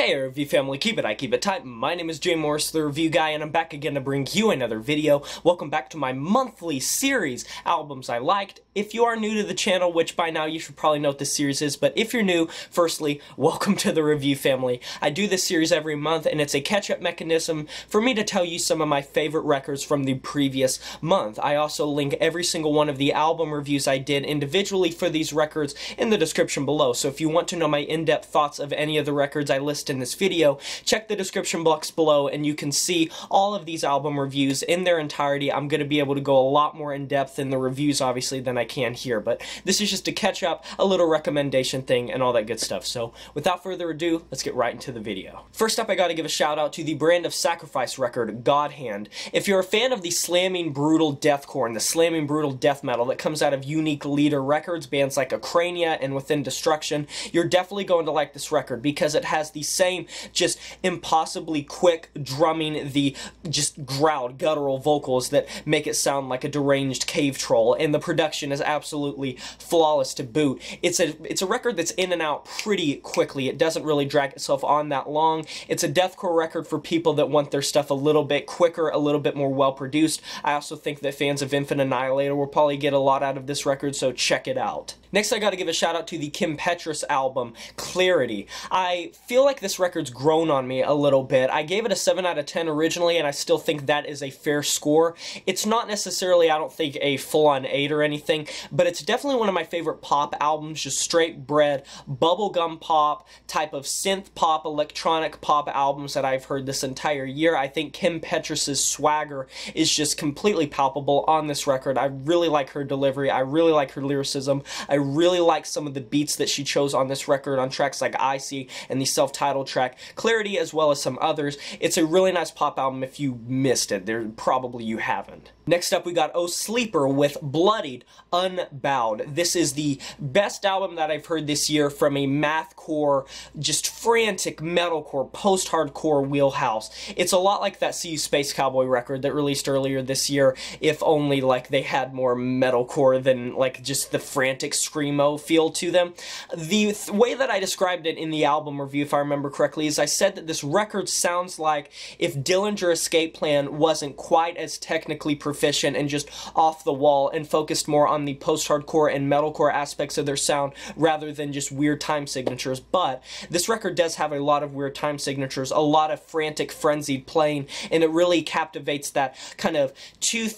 Hey review family, keep it tight. My name is Jay Morris, the review guy, and I'm back again to bring you another video. Welcome back to my monthly series, Albums I Liked. If you are new to the channel, which by now you should probably know what this series is, but if you're new, firstly, welcome to the review family. I do this series every month, and it's a catch-up mechanism for me to tell you some of my favorite records from the previous month. I also link every single one of the album reviews I did individually for these records in the description below, so if you want to know my in-depth thoughts of any of the records I list in this video, check the description box below and you can see all of these album reviews in their entirety. I'm going to be able to go a lot more in depth in the reviews obviously than I can here, but this is just to catch up, a little recommendation thing and all that good stuff. So without further ado, let's get right into the video. First up, I gotta give a shout out to the Brand of Sacrifice record, God Hand. If you're a fan of the slamming brutal deathcore and the slamming brutal death metal that comes out of Unique Leader Records, bands like Acrania and Within Destruction, you're definitely going to like this record because it has the same just impossibly quick drumming, the just growled guttural vocals that make it sound like a deranged cave troll, and the production is absolutely flawless to boot. It's a record that's in and out pretty quickly. It doesn't really drag itself on that long. It's a deathcore record for people that want their stuff a little bit quicker, a little bit more well produced. I also think that fans of Infant Annihilator will probably get a lot out of this record, so check it out. Next, I gotta give a shout out to the Petras album, Clarity. I feel like this record's grown on me a little bit. I gave it a 7 out of 10 originally, and I still think that is a fair score. It's not necessarily, I don't think, a full-on 8 or anything, but it's definitely one of my favorite pop albums, just straight bred bubblegum pop, type of synth pop, electronic pop albums that I've heard this entire year. I think Kim Petras' swagger is just completely palpable on this record. I really like her delivery. I really like her lyricism. I really like some of the beats that she chose on this record on tracks like I See and the self-titled track Clarity, as well as some others. It's a really nice pop album. If you missed it, probably you haven't. Next up, we got Oh Sleeper with Bloodied, Unbowed. This is the best album that I've heard this year from a mathcore, just frantic metalcore, post-hardcore wheelhouse. It's a lot like that See You Space Cowboy record that released earlier this year, if only like they had more metalcore than like just the frantic screamo feel to them. The way that I described it in the album review, if I remember correctly, is I said that this record sounds like if Dillinger Escape Plan wasn't quite as technically proficient and just off the wall and focused more on the post-hardcore and metalcore aspects of their sound rather than just weird time signatures. But this record does have a lot of weird time signatures, a lot of frantic, frenzied playing, and it really captivates that kind of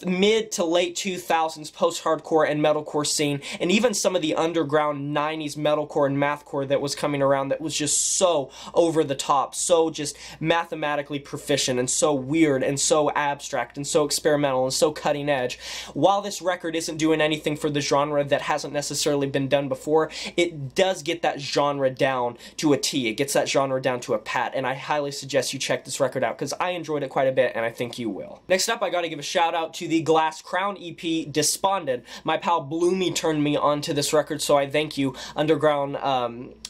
mid to late 2000s post-hardcore and metalcore scene, and even some of the underground 90s metalcore and mathcore that was coming around that was just so over the top, so just mathematically proficient and so weird and so abstract and so experimental and so cutting edge. While this record isn't doing anything for the genre that hasn't necessarily been done before, it does get that genre down to a T. It gets that genre down to a pat, and I highly suggest you check this record out because I enjoyed it quite a bit and I think you will. Next up, I gotta give a shout out to the Glass Crown EP, Despondent. My pal Bloomy turned me on to this record, so I thank you. Underground,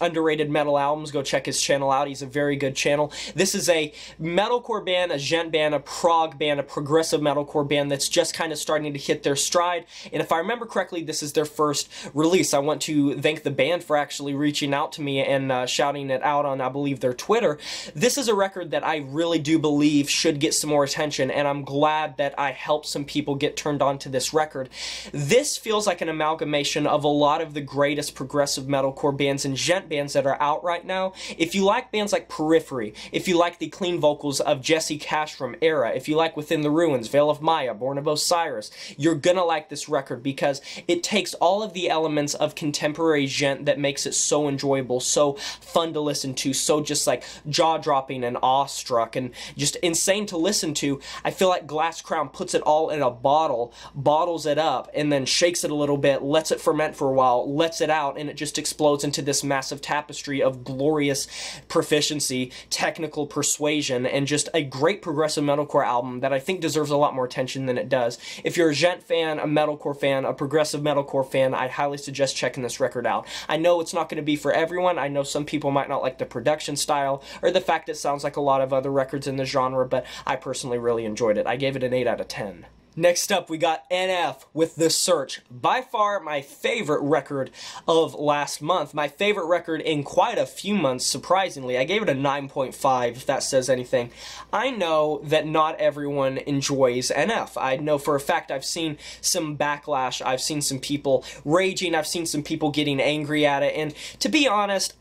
underrated metal albums, go check his channel out. He's a very good channel. This is a metalcore band, a gent band, a prog band, a progressive metalcore band that's just kind of starting to hit their stride, and if I remember correctly, this is their first release. I want to thank the band for actually reaching out to me and shouting it out on, I believe, their Twitter. This is a record that I really do believe should get some more attention, and I'm glad that I helped some people get turned on to this record. This feels like an amalgamation of a lot of the greatest progressive metalcore bands and gent bands that are out right now. If you like bands like Periphery, if you like the clean vocals of Jesse Cash from Era, if you like Within the Ruins, Veil of Maya, Born of Osiris, you're gonna like this record because it takes all of the elements of contemporary gent that makes it so enjoyable, so fun to listen to, so just like jaw-dropping and awestruck and just insane to listen to. I feel like Glass Crown puts it all in a bottle, bottles it up, and then shakes it a little bit, lets it ferment for a while, lets it out, and it just explodes into this massive tapestry of glorious proficiency, technical persuasion, and just a great progressive metalcore album that I think deserves a lot more attention than it does. If you're a gent fan, a metalcore fan, a progressive metalcore fan, I highly suggest checking this record out. I know it's not going to be for everyone. I know some people might not like the production style or the fact it sounds like a lot of other records in the genre, but I personally really enjoyed it. I gave it an 8 out of 10. Next up, we got NF with The Search. By far my favorite record of last month. My favorite record in quite a few months, surprisingly. I gave it a 9.5, if that says anything. I know that not everyone enjoys NF. I know for a fact I've seen some backlash, I've seen some people raging, I've seen some people getting angry at it, and to be honest,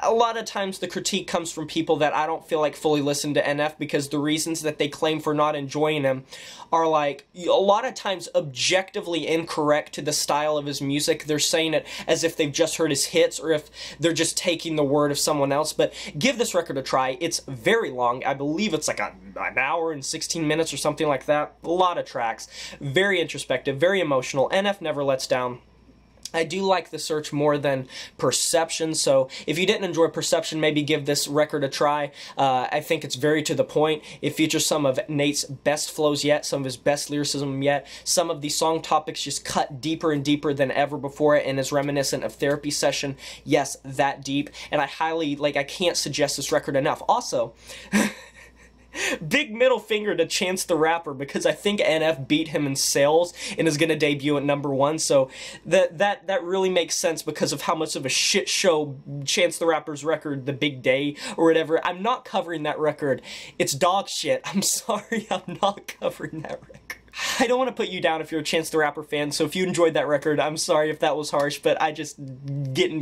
a lot of times the critique comes from people that I don't feel like fully listen to NF, because the reasons that they claim for not enjoying him are like a lot of times objectively incorrect to the style of his music. They're saying it as if they've just heard his hits, or if they're just taking the word of someone else. But give this record a try. It's very long. I believe it's like an hour and 16 minutes or something like that. A lot of tracks. Very introspective, very emotional. NF never lets down. I do like The Search more than Perception, so if you didn't enjoy Perception, maybe give this record a try. I think it's very to the point. It features some of Nate's best flows yet, some of his best lyricism yet. Some of the song topics just cut deeper and deeper than ever before it, and is reminiscent of Therapy Session. Yes, that deep, and I can't suggest this record enough. Also, big middle finger to Chance the Rapper, because I think NF beat him in sales and is going to debut at #1, so that really makes sense because of how much of a shit show Chance the Rapper's record, The Big Day, or whatever. I'm not covering that record. It's dog shit. I'm sorry, I'm not covering that record. I don't want to put you down if you're a Chance the Rapper fan, so if you enjoyed that record, I'm sorry if that was harsh, but I just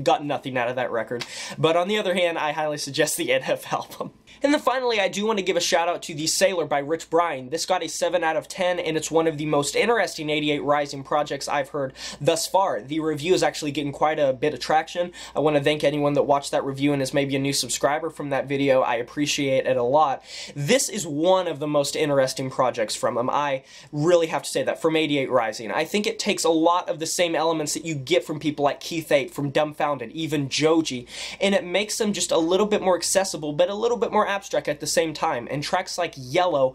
got nothing out of that record. But on the other hand, I highly suggest the NF album. And then finally, I do want to give a shout out to The Sailor by Rich Brian. This got a 7 out of 10, and it's one of the most interesting 88 Rising projects I've heard thus far. The review is actually getting quite a bit of traction. I want to thank anyone that watched that review and is maybe a new subscriber from that video. I appreciate it a lot. This is one of the most interesting projects from him. I really have to say that, from 88 Rising. I think it takes a lot of the same elements that you get from people like Keith 8, from Dumbfounded, even Joji, and it makes them just a little bit more accessible, but a little bit more abstract at the same time. And tracks like Yellow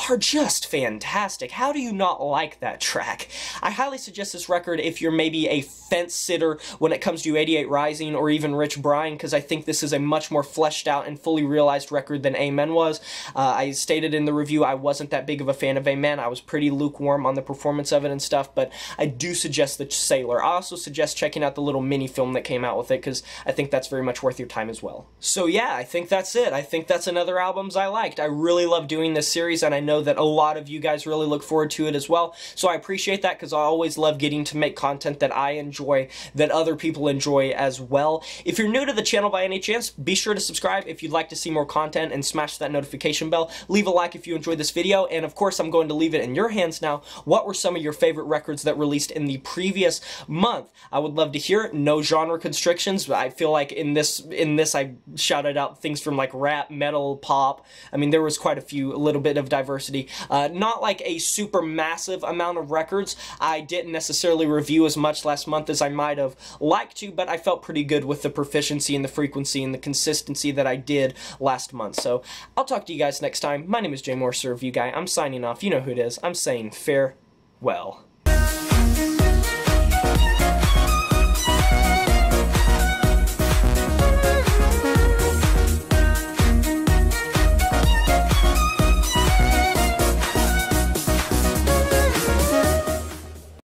are just fantastic. How do you not like that track? I highly suggest this record if you're maybe a fence sitter when it comes to 88 Rising or even Rich Brian, because I think this is a much more fleshed out and fully realized record than Amen was. I stated in the review I wasn't that big of a fan of Amen. I was pretty lukewarm on the performance of it and stuff, but I do suggest The Sailor. I also suggest checking out the little mini film that came out with it, because I think that's very much worth your time as well. So yeah, I think that's it. I think that's another albums I liked. I really love doing this series, and I know that a lot of you guys really look forward to it as well, so I appreciate that, because I always love getting to make content that I enjoy, that other people enjoy as well. If you're new to the channel by any chance, be sure to subscribe if you'd like to see more content, and smash that notification bell. Leave a like if you enjoyed this video, and of course I'm going to leave it in your hands now. What were some of your favorite records that released in the previous month? I would love to hear it. No genre constrictions. I feel like in this I shouted out things from like rap, metal, pop. I mean, there was quite a little bit of diversity. Not like a super massive amount of records. I didn't necessarily review as much last month as I might have liked to, but I felt pretty good with the proficiency and the frequency and the consistency that I did last month. So I'll talk to you guys next time. My name is Jay Morse, Review Guy. I'm signing off. You know who it is. I'm saying farewell.